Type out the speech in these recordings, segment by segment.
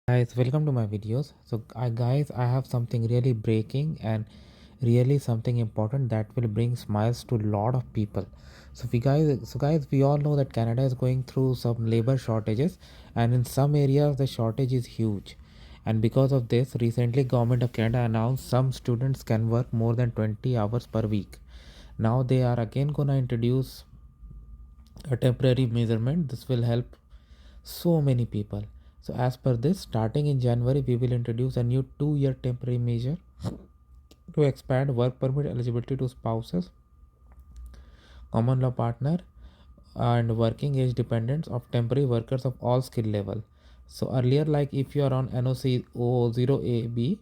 Guys, welcome to my videos. Guys, I have something really breaking and really something important that will bring smiles to a lot of people. So guys, we all know that Canada is going through some labor shortages, and in some areas the shortage is huge. And because of this, recently Government of Canada announced some students can work more than 20 hours per week. Now they are again gonna introduce a temporary measurement. This will help so many people. So as per this, starting in January, we will introduce a new 2-year temporary measure to expand work permit eligibility to spouses, common law partner, and working age dependents of temporary workers of all skill level. So earlier, like if you are on NOC 0AB,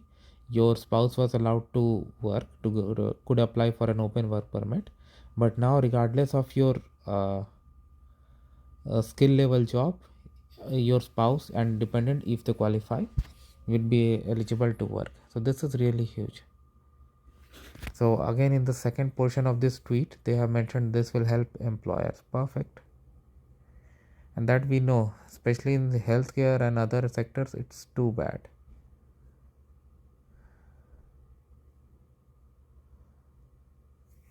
your spouse was allowed to work could apply for an open work permit. But now, regardless of your skill level job, your spouse and dependent, if they qualify, will be eligible to work. So this is really huge. So again, in the second portion of this tweet, they have mentioned this will help employers. Perfect. And that we know, especially in the healthcare and other sectors, it's too bad.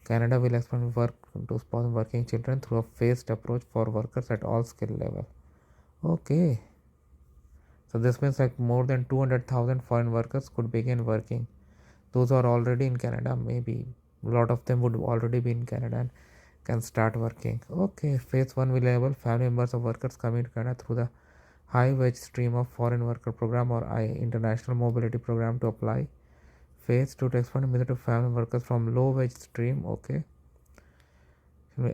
Canada will expand work to sponsor working children through a phased approach for workers at all skill level. Okay. So this means like more than 200,000 foreign workers could begin working. Those are already in Canada, maybe a lot of them would already be in Canada and can start working. Okay, phase 1 will enable family members of workers coming to Canada through the high wage stream of foreign worker program or international mobility program to apply. Phase 2 to expand method to family workers from low wage stream. Okay,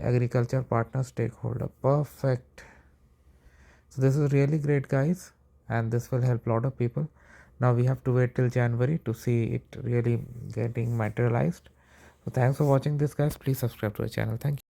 agriculture partner stakeholder. Perfect. So this is really great, guys, and this will help a lot of people. Now we have to wait till January to see it really getting materialized. So thanks for watching this, guys. Please subscribe to our channel. Thank you.